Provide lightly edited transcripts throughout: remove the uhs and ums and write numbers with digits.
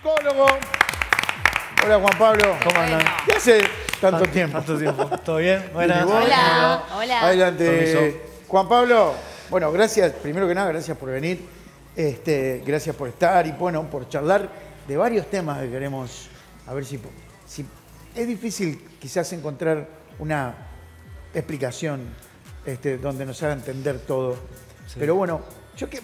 psicólogo. Hola, Juan Pablo. ¿Cómo andan? ¿Qué hace tanto tiempo? ¿Tanto tiempo? ¿Todo bien? Buenas. Hola. Hola. Adelante. Permiso. Juan Pablo, bueno, gracias. Primero que nada, gracias por venir. Gracias por estar y, bueno, por charlar de varios temas que queremos. A ver si es difícil quizás encontrar una explicación donde nos haga entender todo. Sí. Pero bueno,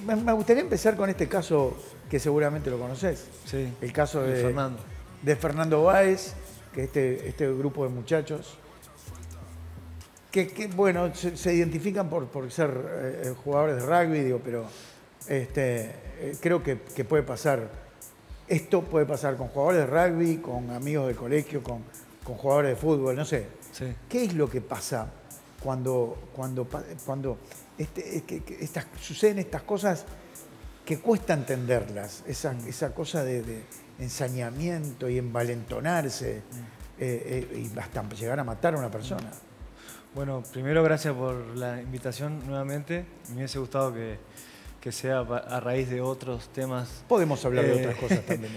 me gustaría empezar con este caso que seguramente lo conocés. Sí. El caso de Fernando Báez, que este grupo de muchachos que bueno, se identifican por ser jugadores de rugby, digo, pero creo que puede pasar. Esto puede pasar con jugadores de rugby, con amigos del colegio, con jugadores de fútbol, no sé. Sí. ¿Qué es lo que pasa cuando suceden estas cosas que cuesta entenderlas? Esa cosa de ensañamiento y envalentonarse y hasta llegar a matar a una persona. Bueno, primero gracias por la invitación nuevamente. Me hubiese gustado que sea a raíz de otros temas. Podemos hablar de otras cosas también.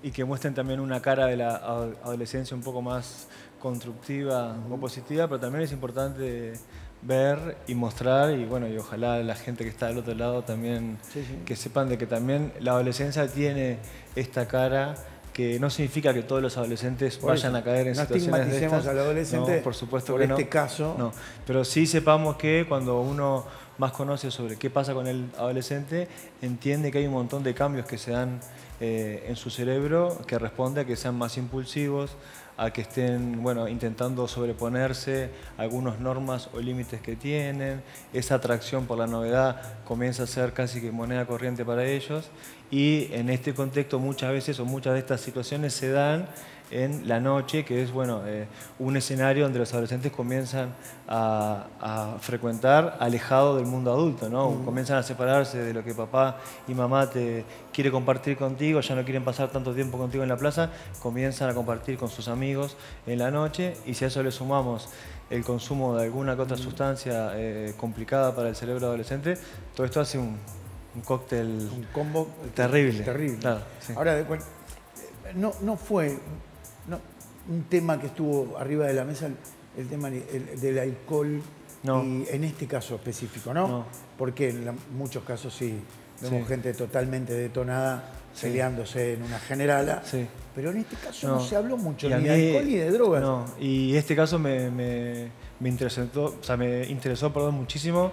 Y que muestren también una cara de la adolescencia un poco más constructiva o positiva, pero también es importante ver y mostrar, y bueno, y ojalá la gente que está del otro lado también que sepan de que también la adolescencia tiene esta cara, que no significa que todos los adolescentes vayan a caer en situaciones de estas. No estigmaticemos al adolescente por supuesto por que este caso. No, pero sí sepamos que cuando uno más conoce sobre qué pasa con el adolescente, entiende que hay un montón de cambios que se dan en su cerebro que responde a que sean más impulsivos, a que estén intentando sobreponerse a algunas normas o límites que tienen. Esa atracción por la novedad comienza a ser casi que moneda corriente para ellos, y en este contexto muchas veces o muchas de estas situaciones se dan en la noche, que es un escenario donde los adolescentes comienzan a frecuentar alejado del mundo adulto, ¿no? Comienzan a separarse de lo que papá y mamá te quiere compartir contigo, ya no quieren pasar tanto tiempo contigo en la plaza, comienzan a compartir con sus amigos en la noche, y si a eso le sumamos el consumo de alguna que otra sustancia complicada para el cerebro adolescente, todo esto hace un cóctel, un combo terrible. Claro, sí. Ahora, no fue un tema que estuvo arriba de la mesa, el tema del alcohol, y en este caso específico, ¿no? Porque en muchos casos sí vemos gente totalmente detonada peleándose en una generala, pero en este caso no se habló mucho ni de alcohol ni de drogas. No, y este caso me interesó muchísimo.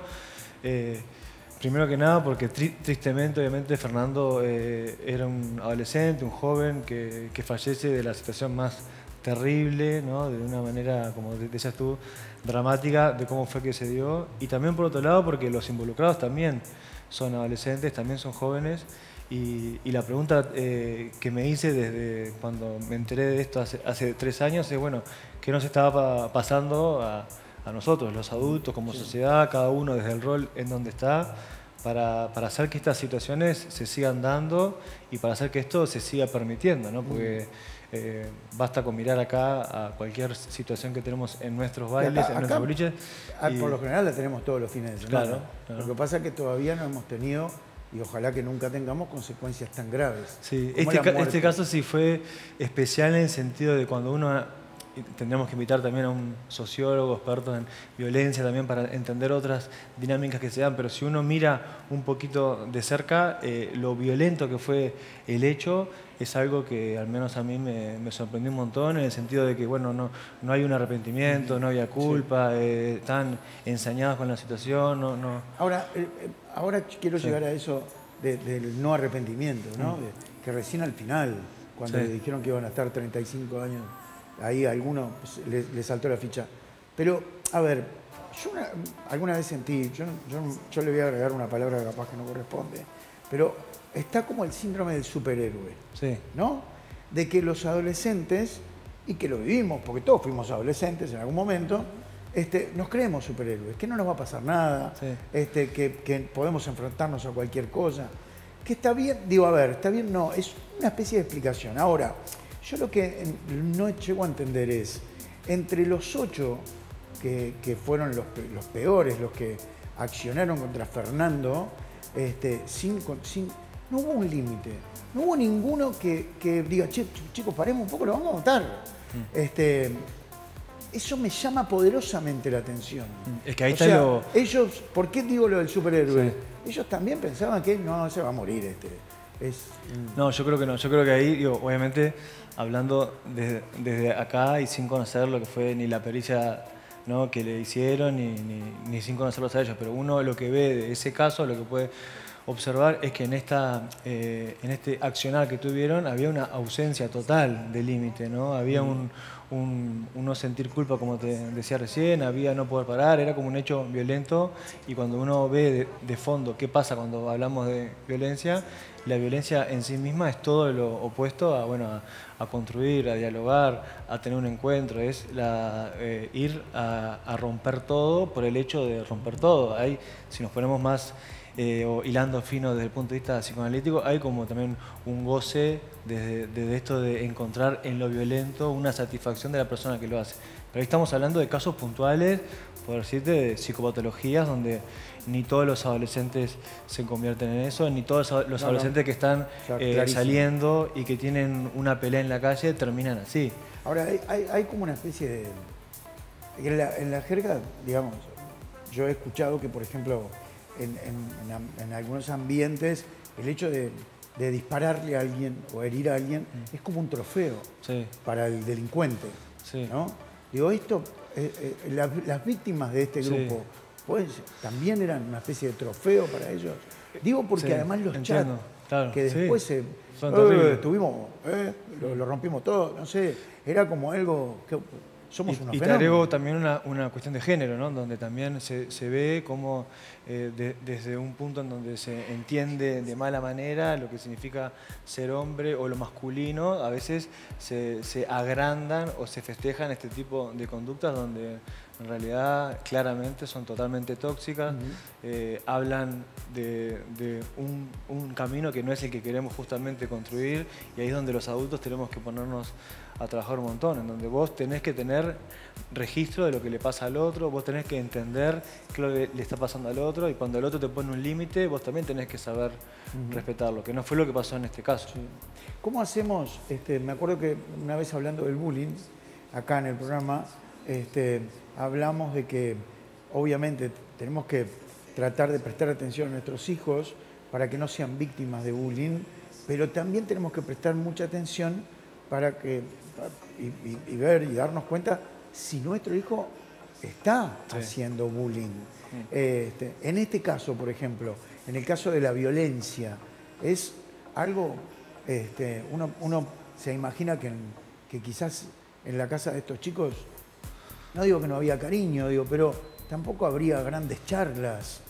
Primero que nada porque tristemente, obviamente, Fernando era un adolescente, un joven que fallece de la situación más terrible, ¿no? De una manera, como decías tú, dramática de cómo fue que se dio. Y también, por otro lado, porque los involucrados también son adolescentes, también son jóvenes. Y la pregunta que me hice desde cuando me enteré de esto hace 3 años es, ¿qué nos estaba pasando a nosotros, los adultos, como sociedad, cada uno desde el rol en donde está, para hacer que estas situaciones se sigan dando y para hacer que esto se siga permitiendo, ¿no? Porque basta con mirar acá a cualquier situación que tenemos en nuestros bailes, en nuestros boliches. Por lo general la tenemos todos los fines de semana. Claro. Lo que pasa es que todavía no hemos tenido, y ojalá que nunca tengamos, consecuencias tan graves. Sí, este caso sí fue especial en el sentido de cuando uno... Tendríamos que invitar también a un sociólogo experto en violencia también para entender otras dinámicas que se dan, pero si uno mira un poquito de cerca, lo violento que fue el hecho es algo que al menos a mí me sorprendió un montón, en el sentido de que no hay un arrepentimiento, no había culpa, están ensañados con la situación. Ahora quiero llegar a eso del no arrepentimiento, ¿no? Que recién al final, cuando le dijeron que iban a estar 35 años... Ahí a alguno le saltó la ficha. Pero, a ver, yo alguna vez sentí, yo le voy a agregar una palabra que capaz que no corresponde, pero está como el síndrome del superhéroe, ¿no? De que los adolescentes, y que lo vivimos, porque todos fuimos adolescentes en algún momento, nos creemos superhéroes, que no nos va a pasar nada, que podemos enfrentarnos a cualquier cosa, que está bien, está bien, no, es una especie de explicación. Ahora, yo lo que no llego a entender es, entre los 8 que fueron los peores, los que accionaron contra Fernando, no hubo un límite. no hubo ninguno que diga, che, chicos, paremos un poco, lo vamos a votar. Eso me llama poderosamente la atención. Es que ahí está lo... Ellos, ¿por qué digo lo del superhéroe? Sí. Ellos también pensaban que no se va a morir No, yo creo que no. Yo creo que ahí, digo, obviamente, hablando desde acá y sin conocer lo que fue ni la pericia, ¿no?, que le hicieron, ni sin conocerlos a ellos, pero uno lo que ve de ese caso, lo que puede observar es que en este accionar que tuvieron había una ausencia total de límite, ¿no? Había uno sentir culpa, como te decía recién, había no poder parar, era como un hecho violento, y cuando uno ve de fondo qué pasa cuando hablamos de violencia, la violencia en sí misma es todo lo opuesto a construir, a dialogar, a tener un encuentro, es ir a romper todo por el hecho de romper todo. Si nos ponemos más o hilando fino desde el punto de vista psicoanalítico, hay como también un goce desde esto de encontrar en lo violento una satisfacción de la persona que lo hace. Pero ahí estamos hablando de casos puntuales, por decirte, de psicopatologías donde ni todos los adolescentes se convierten en eso, ni todos los adolescentes que están saliendo y que tienen una pelea en la calle terminan así. Ahora, hay como una especie de... En la jerga, digamos, yo he escuchado que, por ejemplo, en algunos ambientes, el hecho de dispararle a alguien o herir a alguien es como un trofeo para el delincuente, ¿no? Digo, las víctimas de este grupo, pues, también eran una especie de trofeo para ellos. Digo porque además los chats, que después estuvimos, lo rompimos todo, no sé, era como algo que... Somos unos y te agrego también una cuestión de género, ¿no? Donde también se ve como desde un punto en donde se entiende de mala manera lo que significa ser hombre o lo masculino, a veces se agrandan o se festejan este tipo de conductas donde en realidad claramente son totalmente tóxicas, hablan de un camino que no es el que queremos justamente construir, y ahí es donde los adultos tenemos que ponernos a trabajar un montón, en donde vos tenés que tener registro de lo que le pasa al otro, vos tenés que entender qué es lo que le está pasando al otro, y cuando el otro te pone un límite, vos también tenés que saber respetarlo, que no fue lo que pasó en este caso. Sí. ¿Cómo hacemos? Me acuerdo que una vez hablando del bullying, acá en el programa, hablamos de que obviamente tenemos que tratar de prestar atención a nuestros hijos para que no sean víctimas de bullying, pero también tenemos que prestar mucha atención para que y ver y darnos cuenta si nuestro hijo está haciendo bullying. En este caso, por ejemplo, en el caso de la violencia, es algo, uno se imagina que quizás en la casa de estos chicos, no digo que no había cariño, pero tampoco habría grandes charlas.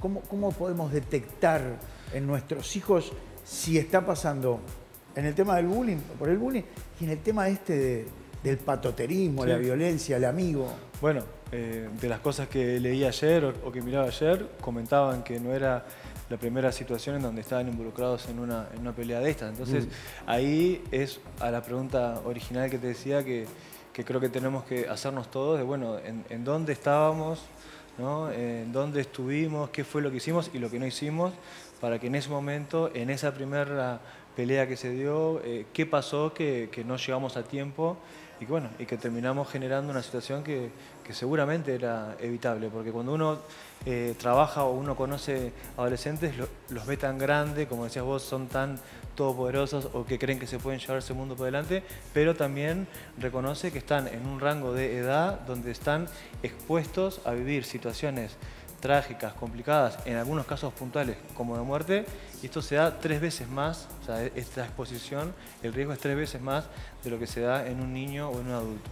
¿Cómo podemos detectar en nuestros hijos si está pasando en el tema del bullying, por el bullying, y en el tema del patoterismo, la violencia, el amigo? Bueno, de las cosas que leí ayer o que miraba ayer, comentaban que no era la primera situación en donde estaban involucrados en una pelea de estas. Entonces, ahí es a la pregunta original que te decía que creo que tenemos que hacernos todos, de bueno, en dónde estábamos, ¿no? En dónde estuvimos, qué fue lo que hicimos y lo que no hicimos, para que en ese momento, en esa primera pelea que se dio, qué pasó que no llegamos a tiempo y que terminamos generando una situación que seguramente era evitable, porque cuando uno trabaja o uno conoce adolescentes, los ve tan grandes, como decías vos, son tan todopoderosos o que creen que se pueden llevar ese mundo por delante, pero también reconoce que están en un rango de edad donde están expuestos a vivir situaciones trágicas, complicadas, en algunos casos puntuales como de muerte, y esto se da 3 veces más, o sea, esta exposición, el riesgo es 3 veces más de lo que se da en un niño o en un adulto.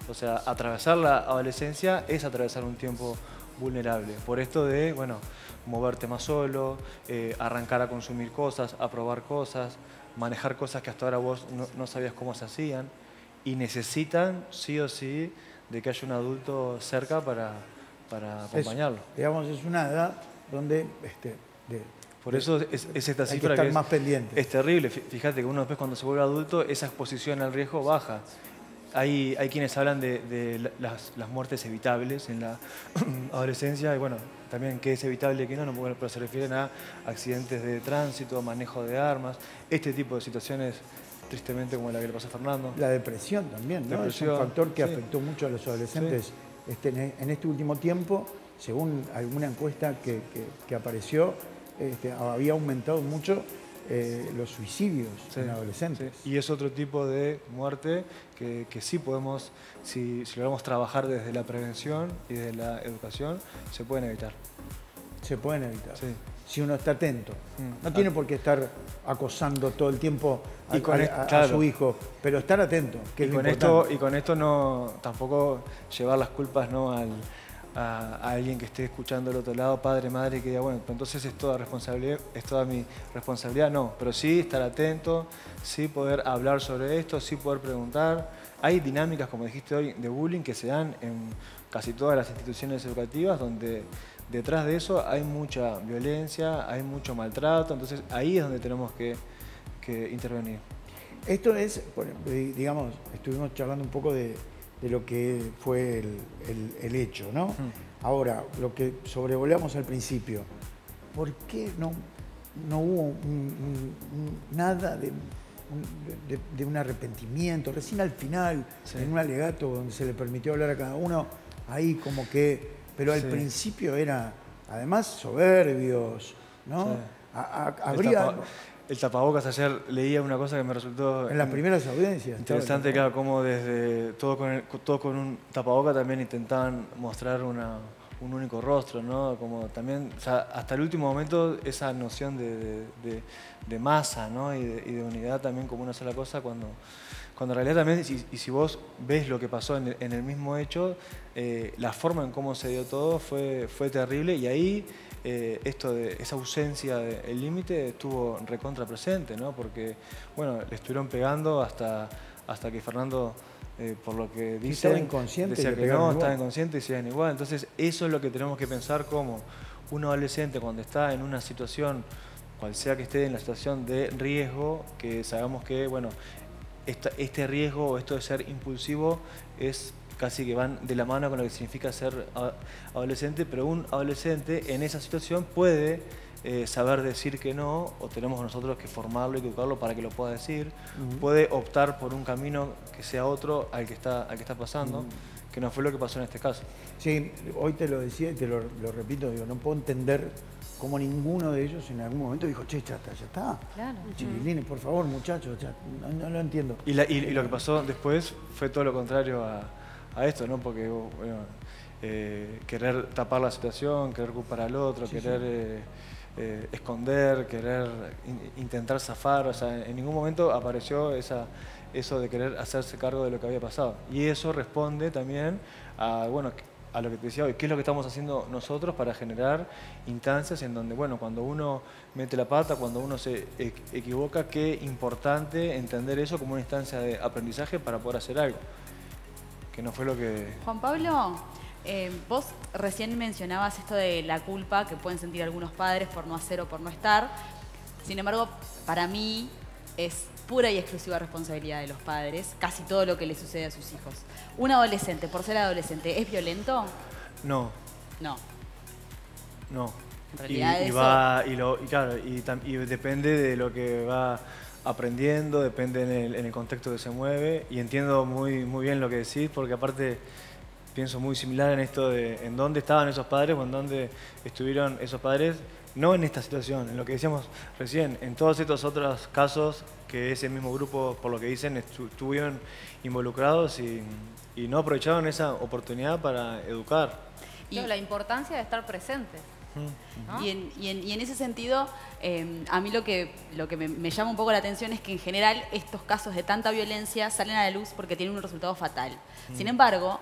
O sea, atravesar la adolescencia es atravesar un tiempo vulnerable. Por esto de, bueno, moverte más solo, arrancar a consumir cosas, a probar cosas, manejar cosas que hasta ahora vos no sabías cómo se hacían, y necesitan sí o sí de que haya un adulto cerca para acompañarlo. Digamos, es una edad donde... Por eso es esta cifra que es terrible. Fíjate que uno después cuando se vuelve adulto, esa exposición al riesgo baja. hay quienes hablan de las muertes evitables en la adolescencia y bueno, también qué es evitable y qué no, pero se refieren a accidentes de tránsito, manejo de armas, este tipo de situaciones tristemente como la que le pasó a Fernando. La depresión también, ¿no? Es un factor que afectó mucho a los adolescentes en este último tiempo. Según alguna encuesta que apareció, había aumentado mucho los suicidios en adolescentes. Sí. Y es otro tipo de muerte que sí podemos, si logramos trabajar desde la prevención y desde la educación, se pueden evitar. Se pueden evitar. Sí. Si uno está atento. No tiene por qué estar acosando todo el tiempo a su hijo, pero estar atento, que es lo importante. Y con esto no, tampoco llevar las culpas ¿no? a alguien que esté escuchando del otro lado, padre, madre, que diga, bueno, entonces es toda mi responsabilidad. No, pero sí estar atento, sí poder hablar sobre esto, sí poder preguntar. Hay dinámicas, como dijiste hoy, de bullying que se dan en casi todas las instituciones educativas, donde detrás de eso hay mucha violencia, hay mucho maltrato, entonces ahí es donde tenemos que intervenir. Esto es, digamos, estuvimos charlando un poco de lo que fue el hecho, ¿no? Ahora, lo que sobrevolamos al principio, ¿por qué no hubo nada de un arrepentimiento? Recién al final, en un alegato donde se le permitió hablar a cada uno, ahí como que... Pero al principio era, además, soberbios, ¿no? El tapabocas, ayer leía una cosa que me resultó... En las primeras audiencias. Interesante, claro, como desde todo con un tapabocas también intentaban mostrar un único rostro, ¿no? Como también, o sea, hasta el último momento esa noción de masa, ¿no? y de unidad también como una sola cosa, cuando en realidad también, y si vos ves lo que pasó en el mismo hecho, la forma en cómo se dio todo fue terrible y ahí esa ausencia del límite estuvo recontra presente, ¿no? Porque, bueno, le estuvieron pegando hasta que Fernando, por lo que dice, estaba inconsciente, decía que no, estaba inconsciente y se iban igual. Entonces, eso es lo que tenemos que pensar como un adolescente cuando está en una situación, cual sea que esté en la situación de riesgo, que sabemos que, bueno, este riesgo o esto de ser impulsivo es casi que van de la mano con lo que significa ser adolescente, pero un adolescente en esa situación puede saber decir que no, o tenemos nosotros que formarlo y educarlo para que lo pueda decir, puede optar por un camino que sea otro al que está pasando, que no fue lo que pasó en este caso. Sí, hoy te lo decía y te lo repito, digo, no puedo entender cómo ninguno de ellos en algún momento dijo, che, ya está. Claro. Chiquilines, por favor, muchachos, no lo entiendo. Y lo que pasó después fue todo lo contrario a esto, ¿no? Porque, bueno, querer tapar la situación, querer culpar al otro, esconder, querer intentar zafar, o sea, en ningún momento apareció eso de querer hacerse cargo de lo que había pasado. Y eso responde también a, bueno, a lo que te decía hoy, qué es lo que estamos haciendo nosotros para generar instancias en donde, bueno, cuando uno mete la pata, cuando uno se equivoca, qué importante entender eso como una instancia de aprendizaje para poder hacer algo, que no fue lo que... Juan Pablo, vos recién mencionabas esto de la culpa que pueden sentir algunos padres por no hacer o por no estar. Sin embargo, para mí es pura y exclusiva responsabilidad de los padres casi todo lo que le sucede a sus hijos. ¿Un adolescente, por ser adolescente, es violento? No. No. No. En realidad y depende de lo que va aprendiendo, depende en el contexto que se mueve, y entiendo muy bien lo que decís, porque aparte pienso muy similar en esto de en dónde estaban esos padres o en dónde estuvieron esos padres, no en esta situación, en lo que decíamos recién, en todos estos otros casos que ese mismo grupo, por lo que dicen, estuvieron involucrados y no aprovecharon esa oportunidad para educar. Y la importancia de estar presente. ¿no? Y en ese sentido, a mí lo que me llama un poco la atención es que en general estos casos de tanta violencia salen a la luz porque tienen un resultado fatal. Sin embargo,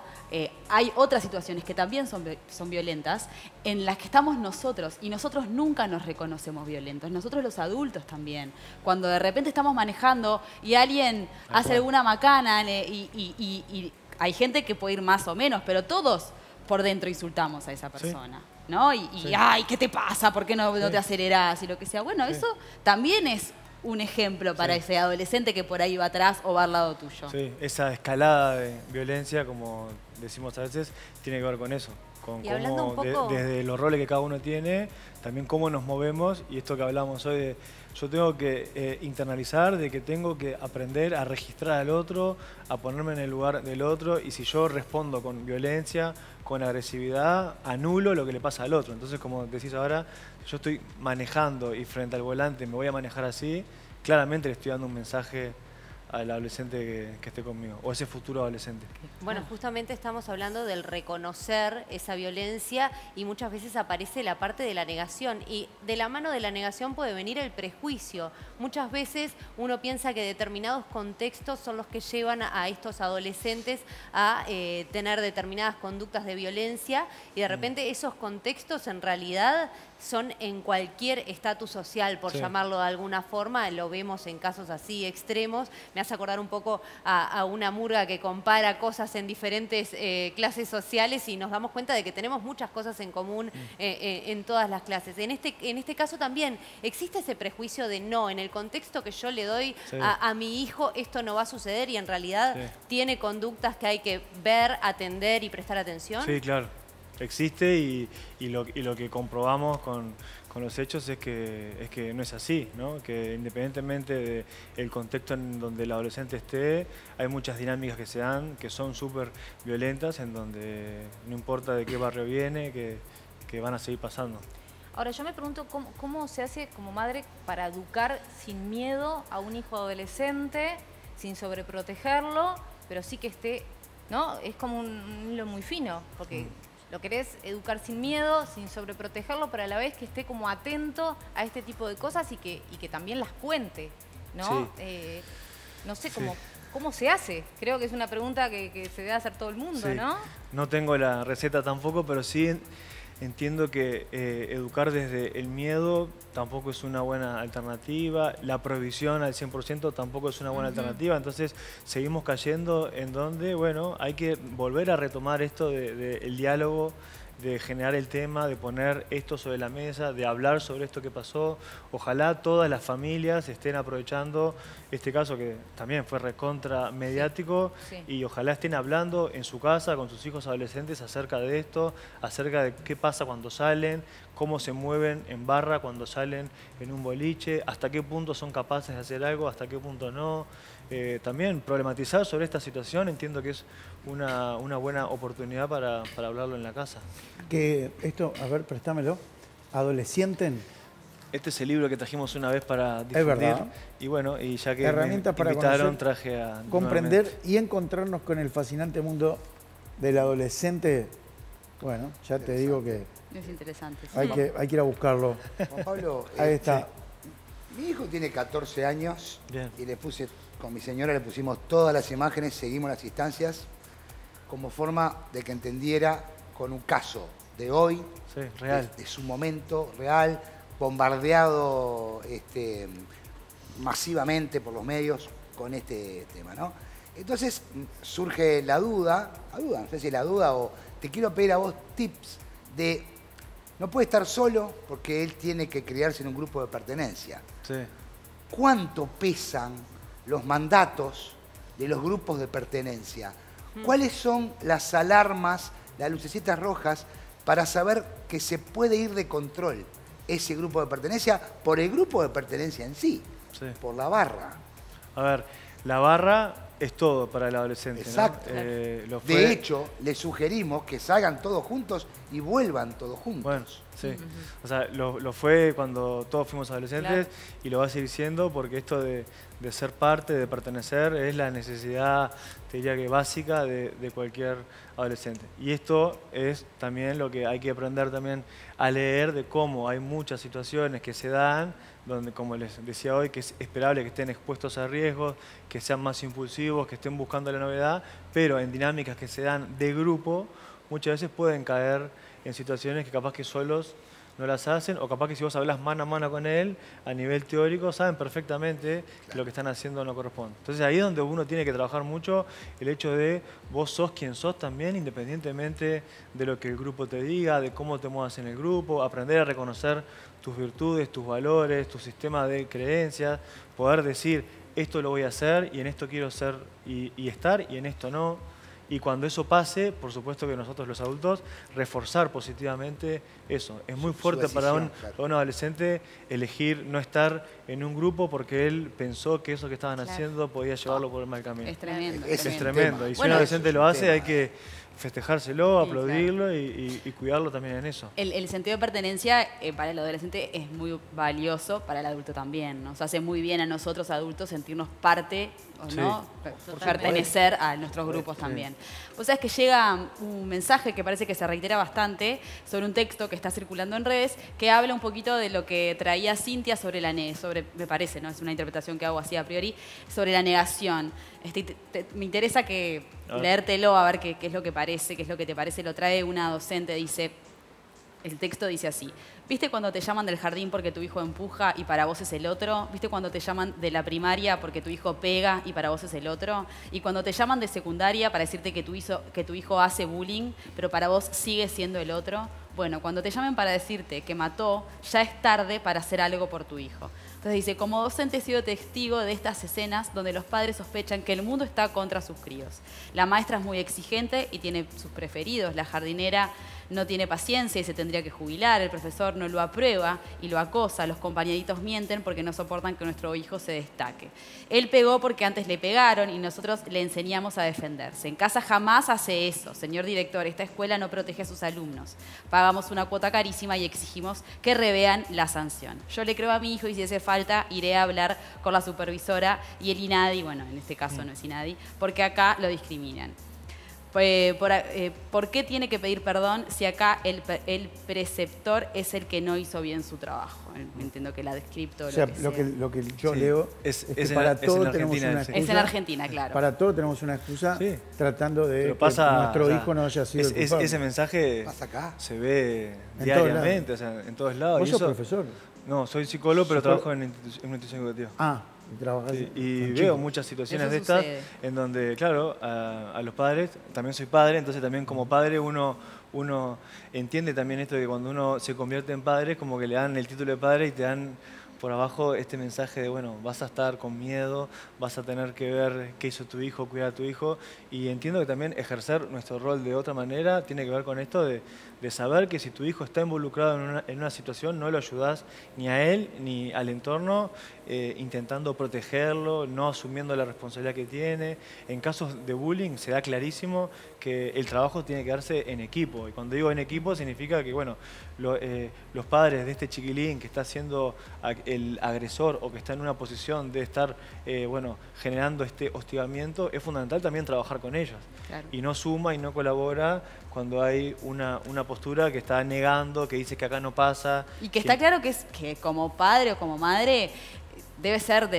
hay otras situaciones que también son violentas en las que estamos nosotros y nosotros nunca nos reconocemos violentos, nosotros los adultos también. Cuando de repente estamos manejando y alguien hace alguna macana y hay gente que puede ir más o menos, pero todos por dentro insultamos a esa persona. Sí. ¿No? Ay, ¿qué te pasa? ¿Por qué no te acelerás? Y lo que sea. Bueno, eso también es un ejemplo para Sí. ese adolescente que por ahí va atrás o va al lado tuyo. Sí, esa escalada de violencia, como decimos a veces, tiene que ver con eso. Con Y hablando un poco- desde los roles que cada uno tiene, también cómo nos movemos y esto que hablamos hoy de yo tengo que internalizar, de que tengo que aprender a registrar al otro, a ponerme en el lugar del otro y si yo respondo con violencia, con agresividad, anulo lo que le pasa al otro. Entonces, como decís ahora, yo estoy manejando y frente al volante me voy a manejar así, claramente le estoy dando un mensaje al adolescente que esté conmigo, o ese futuro adolescente. Bueno, justamente estamos hablando del reconocer esa violencia y muchas veces aparece la parte de la negación y de la mano de la negación puede venir el prejuicio. Muchas veces uno piensa que determinados contextos son los que llevan a estos adolescentes a tener determinadas conductas de violencia y de repente esos contextos en realidad son en cualquier estatus social, por Sí. llamarlo de alguna forma, lo vemos en casos así extremos. Me hace acordar un poco a una murga que compara cosas en diferentes clases sociales y nos damos cuenta de que tenemos muchas cosas en común en todas las clases. En este caso también existe ese prejuicio de no, en el contexto que yo le doy Sí. a mi hijo esto no va a suceder y en realidad Sí. tiene conductas que hay que ver, atender y prestar atención. Sí, claro. Existe y lo que comprobamos con los hechos es que no es así, ¿no? Que independientemente del contexto en donde el adolescente esté, hay muchas dinámicas que se dan, que son súper violentas, en donde no importa de qué barrio viene, que van a seguir pasando. Ahora, yo me pregunto cómo se hace como madre para educar sin miedo a un hijo adolescente, sin sobreprotegerlo, pero sí que esté, ¿no? Es como un hilo muy fino, porque lo querés educar sin miedo, sin sobreprotegerlo, pero a la vez que esté como atento a este tipo de cosas y que también las cuente, ¿no? Sí. No sé, Sí. ¿cómo se hace? Creo que es una pregunta que se debe hacer todo el mundo, Sí. ¿no? No tengo la receta tampoco, pero sí entiendo que educar desde el miedo tampoco es una buena alternativa, la prohibición al 100% tampoco es una buena alternativa, entonces seguimos cayendo en donde, bueno, hay que volver a retomar esto del diálogo, de generar el tema, de poner esto sobre la mesa, de hablar sobre esto que pasó. Ojalá todas las familias estén aprovechando este caso que también fue recontra mediático Sí. y ojalá estén hablando en su casa con sus hijos adolescentes acerca de esto, acerca de qué pasa cuando salen, cómo se mueven en barra cuando salen en un boliche, hasta qué punto son capaces de hacer algo, hasta qué punto no. También problematizar sobre esta situación entiendo que es una buena oportunidad para hablarlo en la casa. Que esto, a ver, préstamelo. Adolescenten, Este es el libro que trajimos una vez para difundir. Es verdad. Y bueno, y ya que herramientas me para invitaron, conocer, traje a... comprender nuevamente. y encontrarnos con el fascinante mundo del adolescente. Bueno, ya te digo que Es interesante. sí. hay que ir a buscarlo. Juan Pablo, Ahí está. mi hijo tiene 14 años Bien. y le puse, con mi señora le pusimos todas las imágenes, seguimos las instancias, como forma de que entendiera con un caso de hoy, Sí, real. de su momento real, bombardeado masivamente por los medios con este tema, ¿no? Entonces surge la duda, no sé si la duda o te quiero pedir a vos tips de, no puede estar solo porque él tiene que criarse en un grupo de pertenencia. Sí. ¿Cuánto pesan los mandatos de los grupos de pertenencia? ¿Cuáles son las alarmas, las lucecitas rojas para saber que se puede ir de control ese grupo de pertenencia por el grupo de pertenencia en sí, Sí. por la barra? A ver, la barra es todo para el adolescente, ¿no? Exacto. Lo fue- De hecho, le sugerimos que salgan todos juntos y vuelvan todos juntos. Bueno, sí. O sea, lo fue cuando todos fuimos adolescentes y lo va a seguir siendo porque esto de ser parte, de pertenecer, es la necesidad, te diría que básica de cualquier adolescente. Y esto es también lo que hay que aprender también a leer de cómo hay muchas situaciones que se dan, donde, como les decía hoy, que es esperable que estén expuestos a riesgos, que sean más impulsivos, que estén buscando la novedad, pero en dinámicas que se dan de grupo, muchas veces pueden caer en situaciones que capaz que solos no las hacen, o capaz que si vos hablas mano a mano con él, a nivel teórico, saben perfectamente que lo que están haciendo no corresponde. Entonces ahí es donde uno tiene que trabajar mucho el hecho de vos sos quien sos también, independientemente de lo que el grupo te diga, de cómo te muevas en el grupo, aprender a reconocer tus virtudes, tus valores, tu sistema de creencias, poder decir, esto lo voy a hacer y en esto quiero ser y estar y en esto no. Y cuando eso pase, por supuesto que nosotros los adultos, reforzar positivamente eso. Es muy fuerte para un adolescente elegir no estar en un grupo porque él pensó que eso que estaban haciendo podía llevarlo por el mal camino. Es tremendo. Es tremendo. Y si un adolescente lo hace, hay que festejárselo, aplaudirlo y cuidarlo también en eso. El sentido de pertenencia para el adolescente es muy valioso, para el adulto también. Nos hace muy bien a nosotros adultos sentirnos parte, ¿no? Pertenecer a nuestros grupos también. Vos sabés que llega un mensaje que parece que se reitera bastante sobre un texto que está circulando en redes que habla un poquito de lo que traía Cintia sobre me parece, ¿no? Es una interpretación que hago así a priori, sobre la negación. Me interesa leértelo, a ver qué es lo que parece, qué es lo que te parece. Lo trae una docente, dice... El texto dice así: ¿viste cuando te llaman del jardín porque tu hijo empuja y para vos es el otro? ¿Viste cuando te llaman de la primaria porque tu hijo pega y para vos es el otro? Y cuando te llaman de secundaria para decirte que tu hijo hace bullying, pero para vos sigue siendo el otro. Bueno, cuando te llamen para decirte que mató, ya es tarde para hacer algo por tu hijo. Entonces dice, como docente he sido testigo de estas escenas donde los padres sospechan que el mundo está contra sus críos. La maestra es muy exigente y tiene sus preferidos. La jardinera no tiene paciencia y se tendría que jubilar. El profesor no lo aprueba y lo acosa. Los compañeritos mienten porque no soportan que nuestro hijo se destaque. Él pegó porque antes le pegaron y nosotros le enseñamos a defenderse. En casa jamás hace eso. Señor director, esta escuela no protege a sus alumnos. Pagamos una cuota carísima y exigimos que revean la sanción. Yo le creo a mi hijo y si hace falta iré a hablar con la supervisora y el INADI, bueno, en este caso no es INADI, porque acá lo discriminan. ¿Por qué tiene que pedir perdón si acá el preceptor es el que no hizo bien su trabajo? Entiendo que la descripto... O sea, lo que yo leo es que para todo tenemos una excusa. Es en Argentina, claro. Para todo tenemos una excusa tratando de que nuestro hijo no haya sido ese mensaje se ve diariamente, o sea, en todos lados. ¿Vos sos profesor? No, soy psicólogo, pero trabajo en una institución educativa. Y veo muchas situaciones de estas en donde, claro, a los padres, también soy padre, entonces también como padre uno entiende también esto de que cuando uno se convierte en padre, como que le dan el título de padre y te dan por abajo este mensaje de, bueno, vas a estar con miedo, vas a tener que ver qué hizo tu hijo, cuidar a tu hijo. Y entiendo que también ejercer nuestro rol de otra manera tiene que ver con esto de saber que si tu hijo está involucrado en una situación, no lo ayudás ni a él ni al entorno, intentando protegerlo, no asumiendo la responsabilidad que tiene. En casos de bullying se da clarísimo que el trabajo tiene que darse en equipo. Y cuando digo en equipo significa que, bueno, los padres de este chiquilín que está siendo el agresor o que está en una posición de estar generando este hostigamiento, es fundamental también trabajar con ellos. Claro. Y no suma y no colabora cuando hay una postura que está negando, que dice que acá no pasa. Y que está claro que como padre o como madre debe ser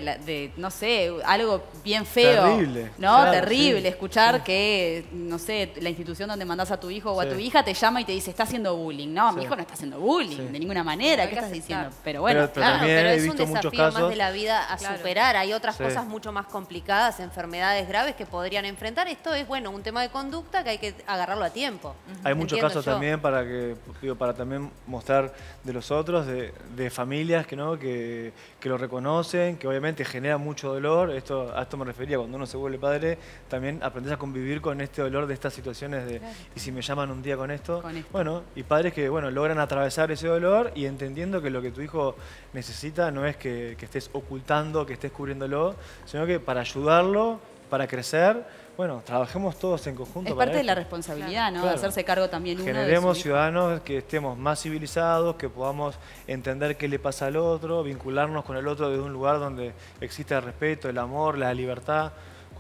no sé, algo bien feo. Terrible. ¿No? Claro, terrible. Escuchar que, no sé, la institución donde mandás a tu hijo o a tu hija te llama y te dice, está haciendo bullying. No, mi hijo no está haciendo bullying de ninguna manera. ¿Qué estás diciendo? Pero bueno, pero es un desafío más de la vida a superar. Hay otras cosas mucho más complicadas, enfermedades graves que podrían enfrentar. Esto es, bueno, un tema de conducta que hay que agarrarlo a tiempo. Hay muchos casos también para también mostrar de los otros, de familias que lo reconocen, que obviamente genera mucho dolor. A esto me refería, cuando uno se vuelve padre, también aprendes a convivir con este dolor de estas situaciones de, ¿y si me llaman un día con esto? Bueno, y padres que, logran atravesar ese dolor y entendiendo que lo que tu hijo necesita no es que estés ocultando, que estés cubriéndolo, sino que para ayudarlo, para crecer, trabajemos todos en conjunto. Es parte de la responsabilidad, ¿no? Claro. De hacerse cargo también uno Generemos ciudadanos que estemos más civilizados, que podamos entender qué le pasa al otro, vincularnos con el otro desde un lugar donde existe el respeto, el amor, la libertad.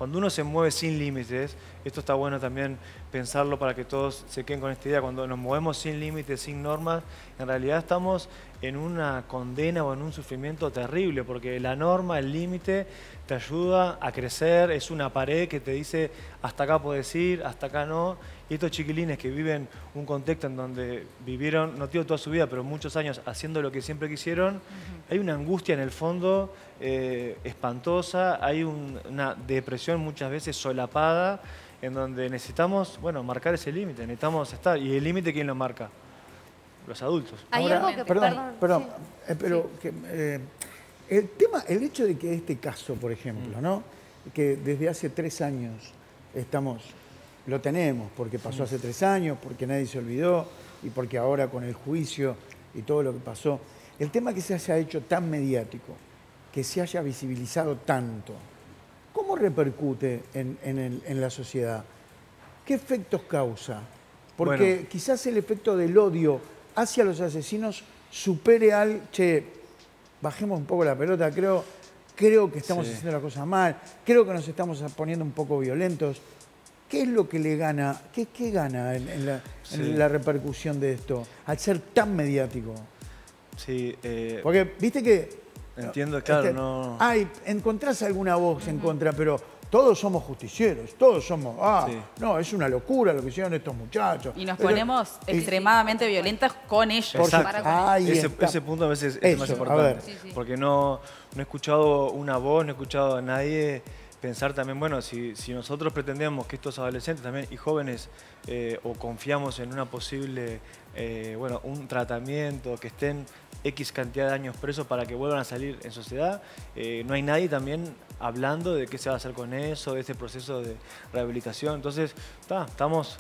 Cuando uno se mueve sin límites, esto está bueno también pensarlo para que todos se queden con esta idea, cuando nos movemos sin límites, sin normas, en realidad estamos en una condena o en un sufrimiento terrible, porque la norma, el límite, te ayuda a crecer, es una pared que te dice hasta acá puedes ir, hasta acá no. Y estos chiquilines que viven un contexto en donde vivieron, no digo toda su vida, pero muchos años haciendo lo que siempre quisieron, hay una angustia en el fondo espantosa, hay una depresión muchas veces solapada, en donde necesitamos, bueno, marcar ese límite, necesitamos estar. ¿Y el límite quién lo marca? Los adultos. Hay Ahora, algo que... perdón, sí. pero el hecho de que este caso, por ejemplo, ¿no? Que desde hace 3 años lo tenemos, porque pasó hace 3 años, porque nadie se olvidó y porque ahora con el juicio y todo lo que pasó, el tema que se haya hecho tan mediático, que se haya visibilizado tanto, ¿cómo repercute en la sociedad? ¿Qué efectos causa? Porque Bueno, quizás el efecto del odio hacia los asesinos supere bajemos un poco la pelota, creo que estamos haciendo la cosa mal, creo que nos estamos poniendo un poco violentos. ¿Qué es lo que le gana? ¿Qué gana en la repercusión de esto al ser tan mediático? Sí, porque viste que... entiendo, claro, no... encontrás alguna voz en contra, pero todos somos justicieros, todos somos... no, es una locura lo que hicieron estos muchachos. Y nos ponemos extremadamente violentas con ellos. Ese punto a veces es más importante, porque no he escuchado una voz, no he escuchado a nadie pensar también, bueno, si nosotros pretendemos que estos adolescentes también y jóvenes o confiamos en una posible, un tratamiento, que estén X cantidad de años presos para que vuelvan a salir en sociedad, no hay nadie también hablando de qué se va a hacer con eso, de este proceso de rehabilitación. Entonces, estamos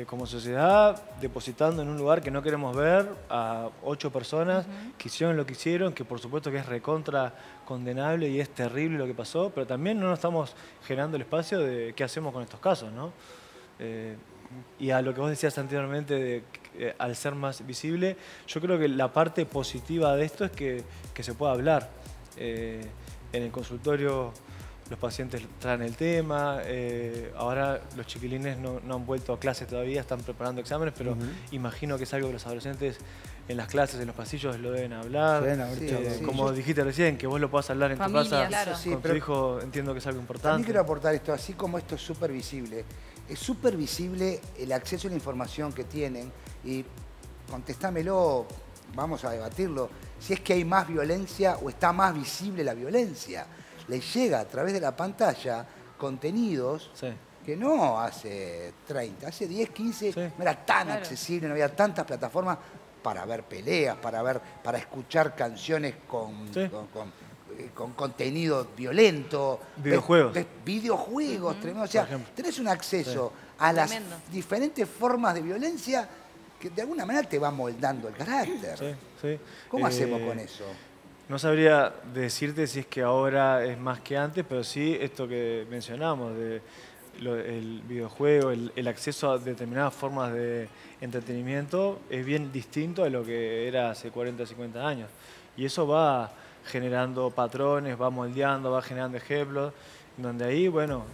como sociedad depositando en un lugar que no queremos ver a 8 personas que hicieron lo que hicieron, que por supuesto que es recontra condenable y es terrible lo que pasó, pero también no nos estamos generando el espacio de qué hacemos con estos casos, ¿no? Y a lo que vos decías anteriormente, al ser más visible, yo creo que la parte positiva de esto es que se pueda hablar. En el consultorio los pacientes traen el tema, ahora los chiquilines no han vuelto a clase todavía, están preparando exámenes, pero imagino que es algo que los adolescentes en las clases, en los pasillos lo deben hablar. Como dijiste recién, que vos lo puedas hablar en tu casa con tu hijo, entiendo que es algo importante. También quiero aportar esto, así como esto es súper visible el acceso a la información que tienen, y contestámelo, vamos a debatirlo, si es que hay más violencia o está más visible la violencia. Les llega a través de la pantalla contenidos que no hace 30, hace 10, 15, no era tan accesible, no había tantas plataformas para ver peleas, para escuchar canciones con contenido violento. Videojuegos, tremendo. O sea, tenés un acceso a las diferentes formas de violencia que de alguna manera te va moldando el carácter. ¿Cómo hacemos con eso? No sabría decirte si es que ahora es más que antes, pero sí esto que mencionamos, el videojuego, el acceso a determinadas formas de entretenimiento es bien distinto a lo que era hace 40, 50 años. Y eso va generando patrones, va moldeando, va generando ejemplos, donde ahí, bueno,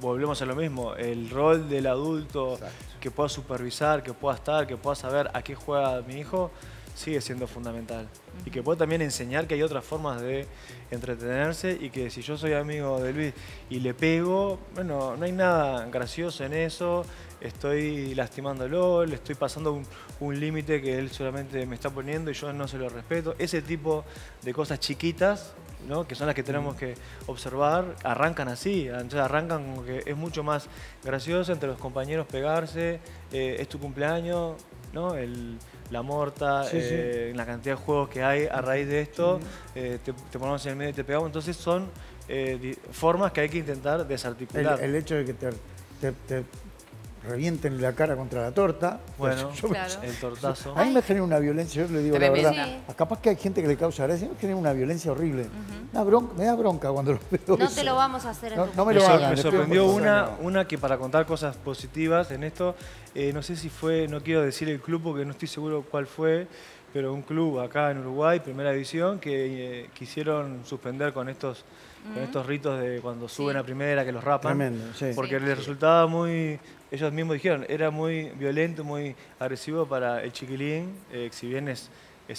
volvemos a lo mismo, el rol del adulto que pueda supervisar, que pueda estar, que pueda saber a qué juega mi hijo, sigue siendo fundamental. Y que pueda también enseñar que hay otras formas de entretenerse y que si yo soy amigo de Luis y le pego, bueno, no hay nada gracioso en eso, estoy lastimándolo, le estoy pasando un límite que él solamente me está poniendo y yo no se lo respeto. Ese tipo de cosas chiquitas, ¿no?, que son las que tenemos que observar, arrancan así, entonces arrancan como que es mucho más gracioso entre los compañeros pegarse, es tu cumpleaños, ¿no?, la morta, la cantidad de juegos que hay a raíz de esto, te ponemos en el medio y te pegamos, entonces son formas que hay que intentar desarticular. El hecho de que te revienten la cara contra la torta. Bueno, el tortazo. A mí me genera una violencia, yo le digo la verdad. Capaz que hay gente que le causa gracia, me genera una violencia horrible. Me da bronca cuando lo veo. No te lo vamos a hacer en tu no me lo hagan. Me sorprendió una que para contar cosas positivas en esto, no sé si fue, no quiero decir el club porque no estoy seguro cuál fue, pero un club acá en Uruguay, primera división, que quisieron suspender con estos con estos ritos de cuando suben a primera, que los rapan. Tremendo, sí. Porque les resultaba muy, ellos mismos dijeron, era muy violento, muy agresivo para el chiquilín, si bien es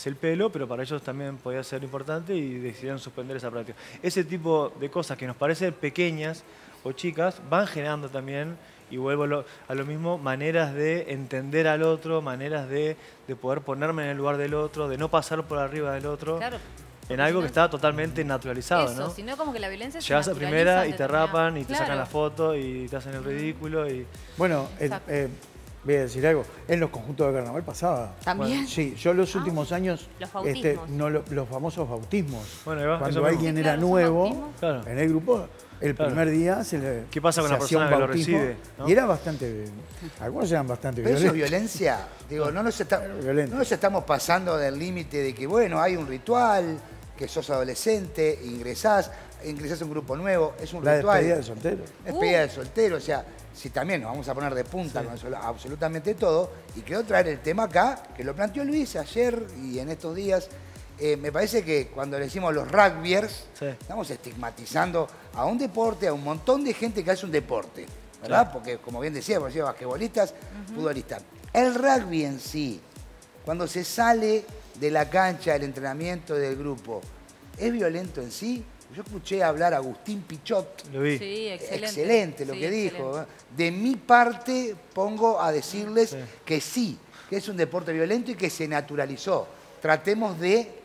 el pelo, pero para ellos también podía ser importante y decidieron suspender esa práctica. Ese tipo de cosas que nos parecen pequeñas o chicas van generando también, y vuelvo a lo mismo, maneras de entender al otro, maneras de poder ponerme en el lugar del otro, de no pasar por arriba del otro, Claro. en algo que está totalmente naturalizado, Eso, ¿no? sino como que la violencia se Llegas a naturaliza primera en y te determinado- rapan y te sacan Claro. la foto y te hacen el ridículo y... Bueno, Exacto. voy a decir algo. En los conjuntos de carnaval pasaba. ¿También? Sí, yo los últimos años, Los bautismos. los famosos bautismos. Bueno, ahí va, Cuando eso alguien mismo. era Claro, son nuevo bautismos. Claro. en el grupo, el Claro. primer día se le ¿Qué pasa con se la hacía un persona que lo bautismo, recibe, no? Y era bastante, algunos eran bastante Pero eso es violentos. violencia. Digo, no Violento. nos estamos pasando del límite de que, bueno, hay un ritual, que sos adolescente, ingresás a un grupo nuevo, es un La ritual. despedida de soltero. Despedida de soltero, o sea, si también nos vamos a poner de punta con absolutamente todo, y quiero traer el tema acá, que lo planteó Luis ayer y en estos días. Me parece que cuando le decimos los rugbyers, Sí. estamos estigmatizando a un deporte, a un montón de gente que hace un deporte, ¿verdad? Claro. Porque, como bien decía, basquetbolistas, futbolistas. El rugby en sí, cuando se sale de la cancha, del entrenamiento del grupo, ¿es violento en sí? Yo escuché hablar a Agustín Pichot. Lo vi. Sí, excelente. Excelente lo Sí, que dijo. excelente. De mi parte, pongo a decirles Sí. que sí, que es un deporte violento y que se naturalizó. Tratemos de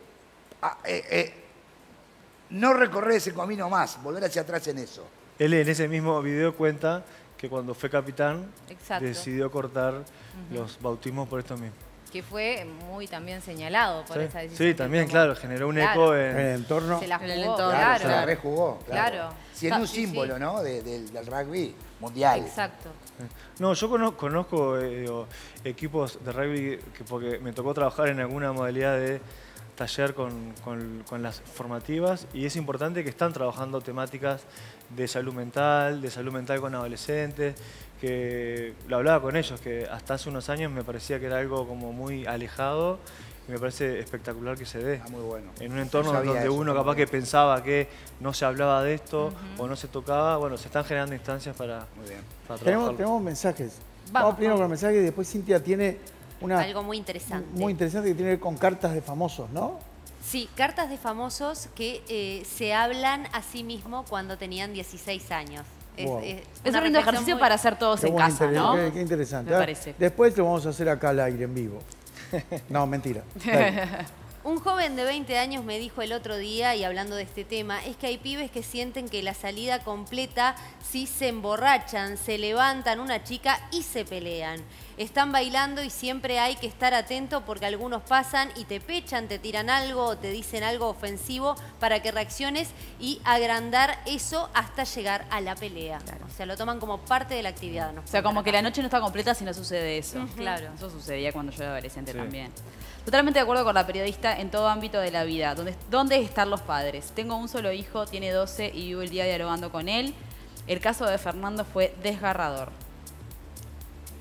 no recorrer ese camino más, volver hacia atrás en eso. Él en ese mismo video cuenta que cuando fue capitán Exacto. decidió cortar los bautismos por esto mismo. Que fue muy también señalado por Sí, esa decisión. sí, que también, tomó. claro, generó un Claro. eco En el en... entorno. Se la En el jugó, entorno, claro. Se la rejugó. Claro. Siendo un Sí, sí. símbolo, ¿no? Del rugby mundial. Exacto. No, yo conozco equipos de rugby porque me tocó trabajar en alguna modalidad de taller con las formativas y es importante que están trabajando temáticas de salud mental con adolescentes, que lo hablaba con ellos, que hasta hace unos años me parecía que era algo como muy alejado y me parece espectacular que se dé. Ah, muy bueno. En un entorno No sabía donde eso, uno muy capaz que bueno. pensaba que no se hablaba de esto o no se tocaba, bueno, se están generando instancias para Muy bien. trabajarlo. Tenemos mensajes. Vamos, Vamos primero con el mensaje y después Cintia tiene una Algo muy interesante. muy interesante que tiene que ver con cartas de famosos, ¿no? Sí, cartas de famosos que se hablan a sí mismos cuando tenían 16 años. Wow. Es una un lindo reflexión ejercicio muy- para hacer todos Qué en bueno, casa, ¿no? Qué interesante. Me Ah, parece. Después lo vamos a hacer acá al aire, en vivo. No, mentira. Dale. Un joven de 20 años me dijo el otro día, y hablando de este tema, es que hay pibes que sienten que la salida completa si se emborrachan, se levantan una chica y se pelean. Están bailando y siempre hay que estar atento porque algunos pasan y te pechan, te tiran algo o te dicen algo ofensivo para que reacciones y agrandar eso hasta llegar a la pelea. O sea, lo toman como parte de la actividad. ¿no? O sea, como que la noche no está completa si no sucede eso. Claro. Eso sucedía cuando yo era adolescente Sí. también. Totalmente de acuerdo con la periodista en todo ámbito de la vida. ¿Dónde están los padres? Tengo un solo hijo, tiene 12 y vivo el día dialogando con él. El caso de Fernando fue desgarrador.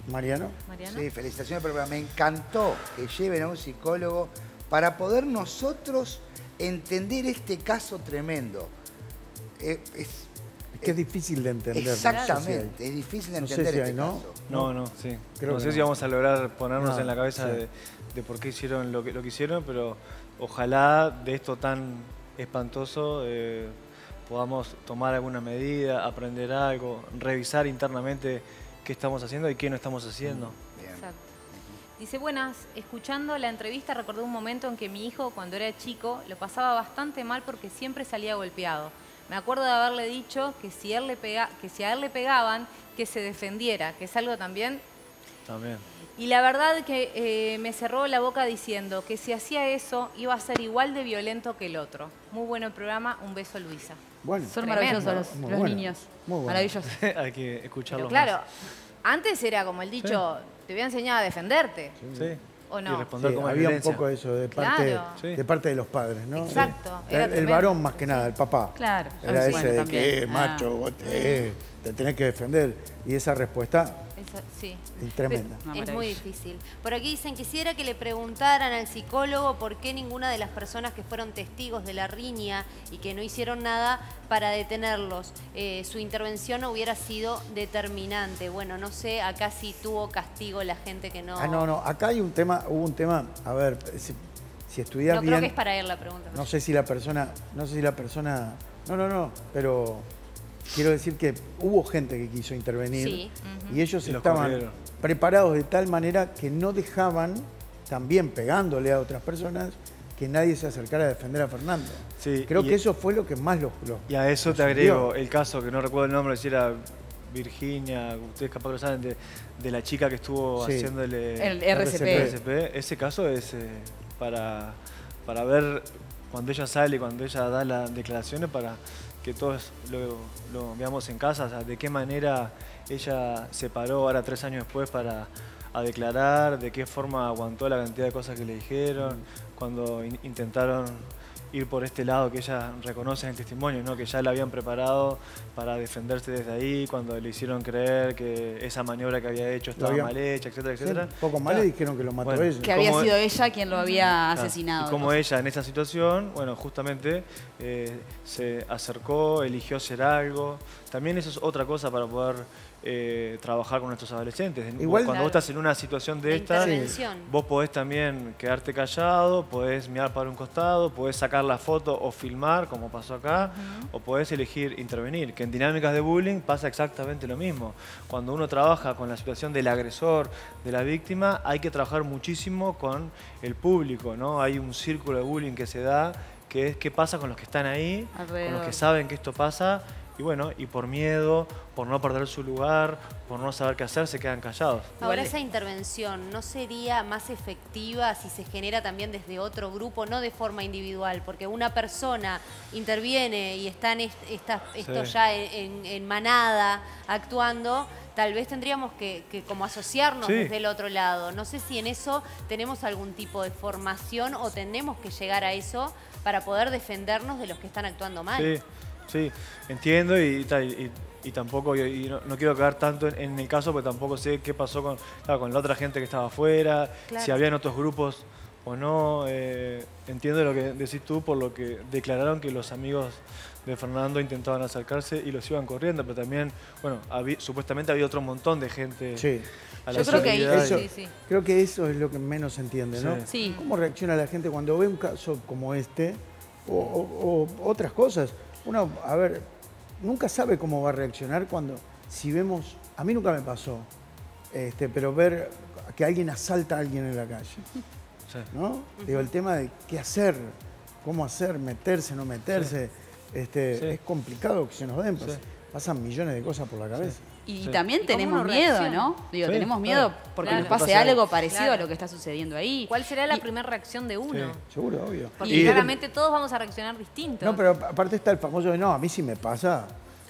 Mariano. Mariano. Sí, felicitaciones por el programa. Me encantó que lleven a un psicólogo para poder nosotros entender este caso tremendo. Es que es difícil de entender. Exactamente, es difícil de No sé entender si este hay, ¿no? caso. No, sí. Creo No que sé no. si vamos a lograr ponernos No, en la cabeza sí. de por qué hicieron lo que hicieron, pero ojalá de esto tan espantoso podamos tomar alguna medida, aprender algo, revisar internamente qué estamos haciendo y qué no estamos haciendo. Bien. Exacto. Dice, buenas, escuchando la entrevista recordé un momento en que mi hijo, cuando era chico, lo pasaba bastante mal porque siempre salía golpeado. Me acuerdo de haberle dicho que si a él le pegaban, que se defendiera, que es algo también. También. Y la verdad que me cerró la boca diciendo que si hacía eso iba a ser igual de violento que el otro. Muy bueno el programa, un beso Luisa. Bueno, Son Tremendo. maravillosos Muy los bueno. niños. Muy bueno. Maravillosos. Hay que escucharlo Pero claro, más. antes era como el dicho, te voy a enseñar a defenderte. Sí. ¿O no? Y responder sí, como había un violencia. poco de eso de parte, Claro. Sí. de parte de los padres, ¿no? Exacto, Sí. era El tremendo. varón más que nada, el papá. Claro. Era Sí, ese bueno, de también. que macho, vos te tenés que defender. Y esa respuesta Sí. Y tremenda. Una Es muy maravilla. difícil. Por aquí dicen, quisiera que le preguntaran al psicólogo por qué ninguna de las personas que fueron testigos de la riña y que no hicieron nada para detenerlos, su intervención hubiera sido determinante. Bueno, no sé, acá sí tuvo castigo la gente que no... No, acá hay un tema, hubo un tema, a ver, si estudias No bien... creo que es para él la pregunta. No sé si la persona, pero quiero decir que hubo gente que quiso intervenir Sí. y ellos Y los estaban corrieron. preparados de tal manera que no dejaban, también pegándole a otras personas, que nadie se acercara a defender a Fernando. Sí, Creo y- que eso fue lo que más los Y a eso los te agrego hundió. el caso, que no recuerdo el nombre, si era Virginia, ustedes capaz que lo saben, de la chica que estuvo Sí. haciéndole El RCP. RCP. Ese caso es para ver cuando ella sale, cuando ella da las declaraciones, para que todos lo veamos en casa, o sea, de qué manera ella se paró ahora 3 años después a declarar, de qué forma aguantó la cantidad de cosas que le dijeron, cuando intentaron ir por este lado que ella reconoce en el testimonio, ¿no? Que ya la habían preparado para defenderse desde ahí, cuando le hicieron creer que esa maniobra que había hecho estaba habían- mal hecha, etcétera, Sí, etcétera. poco más le dijeron que lo mató Bueno, ella. Que había ¿Cómo- sido ella quien lo había Claro, asesinado. Y como ella en esa situación, bueno, justamente se acercó, eligió hacer algo. También eso es otra cosa para poder trabajar con nuestros adolescentes. Igual- Cuando Claro. vos estás en una situación de La esta, intervención. vos podés también quedarte callado, podés mirar para un costado, podés sacar la foto o filmar, como pasó acá, o podés elegir intervenir. Que en dinámicas de bullying pasa exactamente lo mismo. Cuando uno trabaja con la situación del agresor, de la víctima, hay que trabajar muchísimo con el público, ¿no? Hay un círculo de bullying que se da, que es qué pasa con los que están ahí, con los Alrededor. que saben que esto pasa, y bueno, y por miedo, por no perder su lugar, por no saber qué hacer, se quedan callados. Ahora, Igual- esa intervención no sería más efectiva si se genera también desde otro grupo, no de forma individual, porque una persona interviene y están esto Sí. ya en manada actuando, tal vez tendríamos que como asociarnos Sí. desde el otro lado. No sé si en eso tenemos algún tipo de formación o tenemos que llegar a eso para poder defendernos de los que están actuando mal. Sí, sí, entiendo y tampoco, y no quiero caer tanto en el caso, porque tampoco sé qué pasó con la otra gente que estaba afuera, Claro. si habían otros grupos o no. Entiendo lo que decís tú, por lo que declararon que los amigos de Fernando intentaban acercarse y los iban corriendo, pero también, bueno, supuestamente había otro montón de gente Sí. a la Yo creo que ahí- seguridad. Eso, Sí, sí. Creo que eso es lo que menos se entiende, ¿no? Sí. Sí. ¿Cómo reacciona la gente cuando ve un caso como este o otras cosas? Uno, a ver, nunca sabe cómo va a reaccionar si vemos, a mí nunca me pasó, pero ver que alguien asalta a alguien en la calle, Sí. ¿no? Digo, el tema de qué hacer, cómo hacer, meterse, no meterse, es complicado que se nos den, Sí. pasan millones de cosas por la cabeza. Y Sí. también ¿Y cómo tenemos uno miedo, reacciona? ¿no? Digo, Sí, tenemos miedo claro. porque Claro. nos pase Pasa algo algo. parecido Claro. a lo que está sucediendo ahí. ¿Cuál será la Y- primera reacción de uno? Sí. Seguro, obvio. Porque Y- claramente todos vamos a reaccionar distinto. No, pero aparte está el famoso de, no, a mí sí me pasa.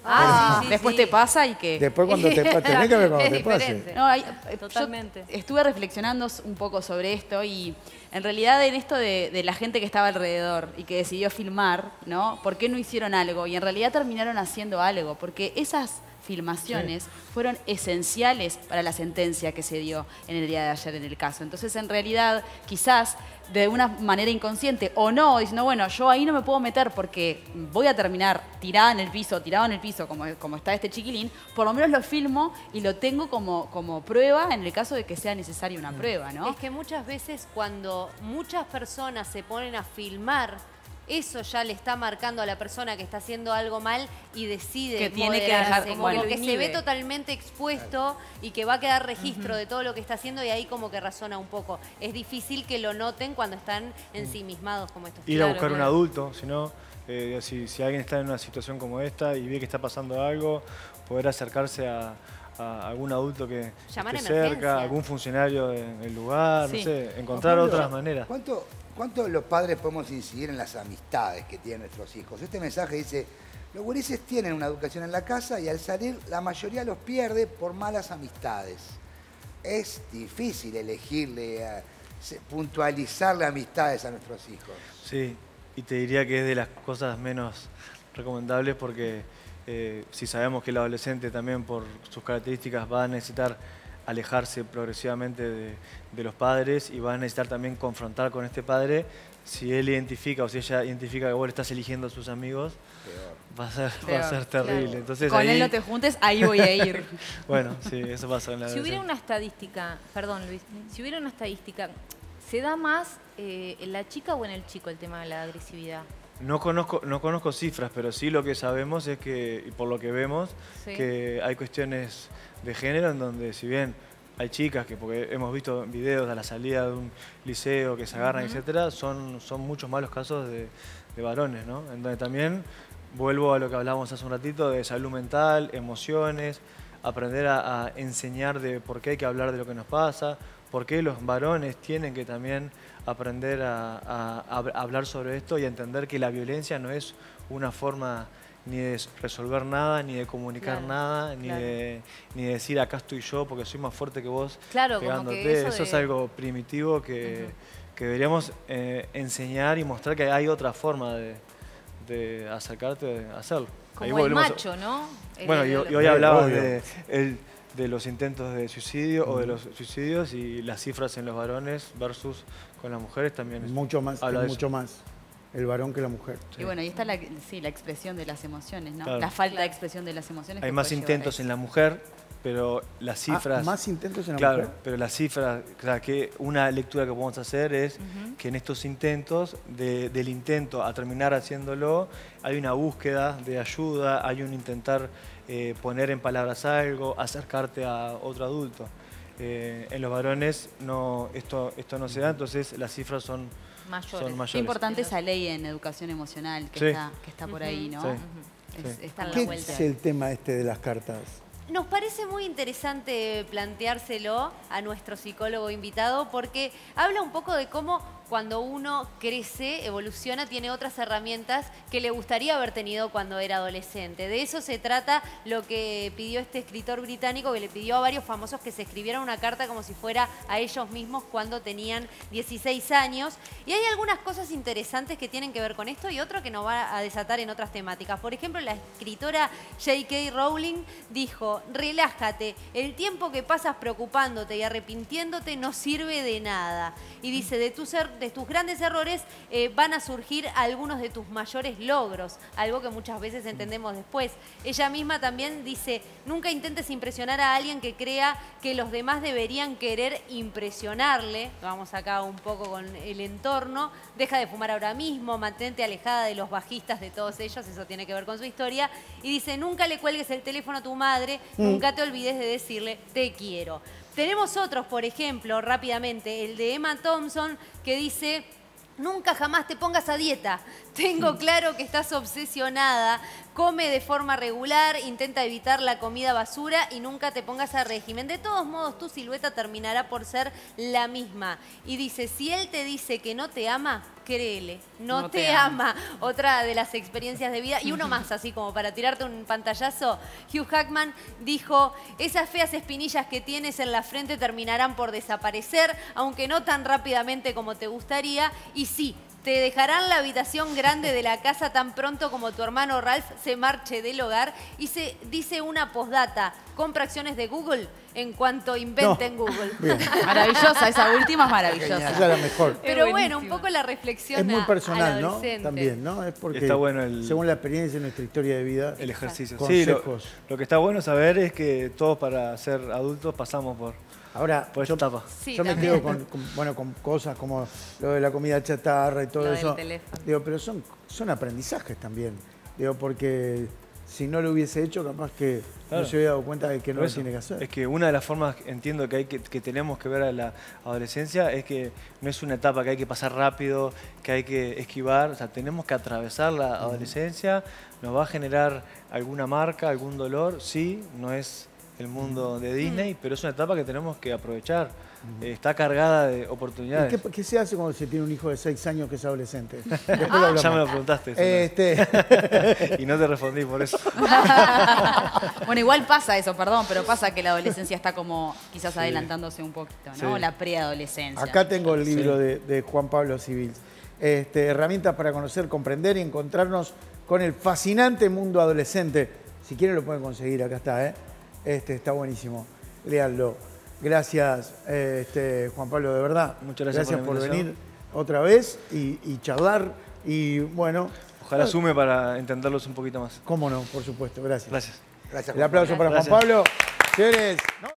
Ah, sí, después sí. te pasa y que... Después cuando te pasa, tenés que ver cuando Es te pase. diferente. No, yo Totalmente. estuve reflexionando un poco sobre esto y en realidad en esto de la gente que estaba alrededor y que decidió filmar, ¿no? ¿Por qué no hicieron algo? Y en realidad terminaron haciendo algo, porque esas filmaciones fueron esenciales para la sentencia que se dio en el día de ayer en el caso. Entonces, en realidad, quizás de una manera inconsciente o no, diciendo, bueno, yo ahí no me puedo meter porque voy a terminar tirado en el piso, como está este chiquilín, por lo menos lo filmo y lo tengo como prueba en el caso de que sea necesaria una prueba, ¿no? Es que muchas veces cuando muchas personas se ponen a filmar, eso ya le está marcando a la persona que está haciendo algo mal y decide Que tiene que moderarse, dejar- como bueno. que se ve inhibe. totalmente expuesto y que va a quedar registro de todo lo que está haciendo y ahí como que razona un poco. Es difícil que lo noten cuando están ensimismados como estos Ir a chicos. buscar un claro. adulto, si no, si alguien está en una situación como esta y ve que está pasando algo, poder acercarse a algún adulto que Llamar a esté cerca, emergencia. algún funcionario en el lugar, Sí. no sé, encontrar Juan Pablo, otras maneras. ¿Cuánto los padres podemos incidir en las amistades que tienen nuestros hijos? Este mensaje dice, los gurises tienen una educación en la casa y al salir la mayoría los pierde por malas amistades. Es difícil elegirle, puntualizarle amistades a nuestros hijos. Sí, y te diría que es de las cosas menos recomendables porque si sabemos que el adolescente también por sus características va a necesitar alejarse progresivamente de los padres y va a necesitar también confrontar con este padre. Si él identifica o si ella identifica que vos le estás eligiendo a sus amigos, va a ser terrible. Claro. Entonces, Con ahí, él no te juntes, ahí voy a ir. Bueno, sí, eso pasa en la Si hubiera adolescencia. una estadística, perdón Luis, si hubiera una estadística, ¿se da más en la chica o en el chico el tema de la agresividad? No conozco cifras, pero sí lo que sabemos es que, y por lo que vemos, Sí. que hay cuestiones de género en donde si bien hay chicas que, porque hemos visto videos a la salida de un liceo que se agarran, etcétera, son muchos más los casos de varones, ¿no? En donde también vuelvo a lo que hablábamos hace un ratito de salud mental, emociones, aprender a enseñar de por qué hay que hablar de lo que nos pasa, por qué los varones tienen que también aprender a hablar sobre esto y a entender que la violencia no es una forma ni de resolver nada, ni de comunicar Claro, nada, claro. ni de decir acá estoy yo porque soy más fuerte que vos Claro, como pegándote. que eso Eso es de- algo primitivo que deberíamos enseñar y mostrar que hay otra forma de acercarte a hacerlo. Ahí Como el volvemos a- macho, ¿no? Bueno, y hoy Sí, hablabas obvio. de los intentos de suicidio o de los suicidios y las cifras en los varones versus con las mujeres también. Mucho más, habla de mucho más el varón que la mujer. Y bueno, ahí está la expresión de las emociones, ¿no? Claro. La falta de expresión de las emociones. Hay que más puede llevar a intentos eso. en la mujer, pero las cifras... Más intentos en la Claro, mujer. pero las cifras, o sea, que una lectura que podemos hacer es que en estos intentos, del intento a terminar haciéndolo, hay una búsqueda de ayuda, hay un intentar poner en palabras algo, acercarte a otro adulto. En los varones esto no se da, entonces las cifras son mayores. Qué importante esa ley en educación emocional que, Sí. que está por ahí, ¿no? Sí. Está en la ¿Qué vuelta. es el tema este de las cartas? Nos parece muy interesante planteárselo a nuestro psicólogo invitado porque habla un poco de cómo cuando uno crece, evoluciona, tiene otras herramientas que le gustaría haber tenido cuando era adolescente. De eso se trata lo que pidió este escritor británico, que le pidió a varios famosos que se escribieran una carta como si fuera a ellos mismos cuando tenían 16 años. Y hay algunas cosas interesantes que tienen que ver con esto y otro que nos va a desatar en otras temáticas. Por ejemplo, la escritora J.K. Rowling dijo: relájate, el tiempo que pasas preocupándote y arrepintiéndote no sirve de nada. Y dice, de tus grandes errores van a surgir algunos de tus mayores logros, algo que muchas veces entendemos después. Ella misma también dice, nunca intentes impresionar a alguien que crea que los demás deberían querer impresionarle. Vamos acá un poco con el entorno. Deja de fumar ahora mismo, mantente alejada de los bajistas, de todos ellos, eso tiene que ver con su historia. Y dice, nunca le cuelgues el teléfono a tu madre, nunca te olvides de decirle, te quiero. Tenemos otros, por ejemplo, rápidamente, el de Emma Thompson, que dice, nunca jamás te pongas a dieta. Tengo claro que estás obsesionada. Come de forma regular, intenta evitar la comida basura y nunca te pongas a régimen. De todos modos, tu silueta terminará por ser la misma. Y dice, si él te dice que no te ama, créele, no te ama. Otra de las experiencias de vida. Y uno más, así como para tirarte un pantallazo. Hugh Jackman dijo, esas feas espinillas que tienes en la frente terminarán por desaparecer, aunque no tan rápidamente como te gustaría. Y sí, te dejarán la habitación grande de la casa tan pronto como tu hermano Ralph se marche del hogar. Y se dice una postdata, compra acciones de Google en cuanto inventen Google. Bien. Maravillosa, esa última es maravillosa. Esa es la mejor. Pero bueno, un poco la reflexión Es muy al personal, ¿no? adolescente. También, ¿no? Es porque Está bueno según la experiencia de nuestra historia de vida, el ejercicio. Sí, consejos. lo que está bueno saber es que todos para ser adultos pasamos por Ahora, esta etapa. Sí, yo me también. quedo con cosas como lo de la comida chatarra y todo Lo del eso. teléfono. Digo, pero son aprendizajes también. Digo, porque si no lo hubiese hecho, capaz que Claro. no se hubiera dado cuenta de que no Por lo eso, tiene que hacer. Es que una de las formas, entiendo que tenemos que ver a la adolescencia es que no es una etapa que hay que pasar rápido, que hay que esquivar, o sea, tenemos que atravesar la adolescencia, nos va a generar alguna marca, algún dolor, sí, no es el mundo de Disney, pero es una etapa que tenemos que aprovechar. Está cargada de ¿Y oportunidades. qué se hace cuando se tiene un hijo de 6 años que es adolescente? Después lo hablamos. Ya me lo preguntaste. eso, Este, y no te respondí por eso. Bueno, igual pasa eso, perdón, pero pasa que la adolescencia está como quizás adelantándose un poquito, ¿no? Sí. La preadolescencia. acá tengo el libro de Juan Pablo Civil. Herramientas para conocer, comprender y encontrarnos con el fascinante mundo adolescente. Si quieren lo pueden conseguir, acá está, ¿eh? Está buenísimo. Léanlo. Gracias, Juan Pablo, de verdad. Muchas gracias por la por invitación. venir otra vez y charlar. Y bueno, Ojalá sume para entenderlos un poquito más. cómo no, por supuesto. Gracias. Gracias. Gracias, El aplauso para Gracias. Juan Pablo. Señores, ¿no?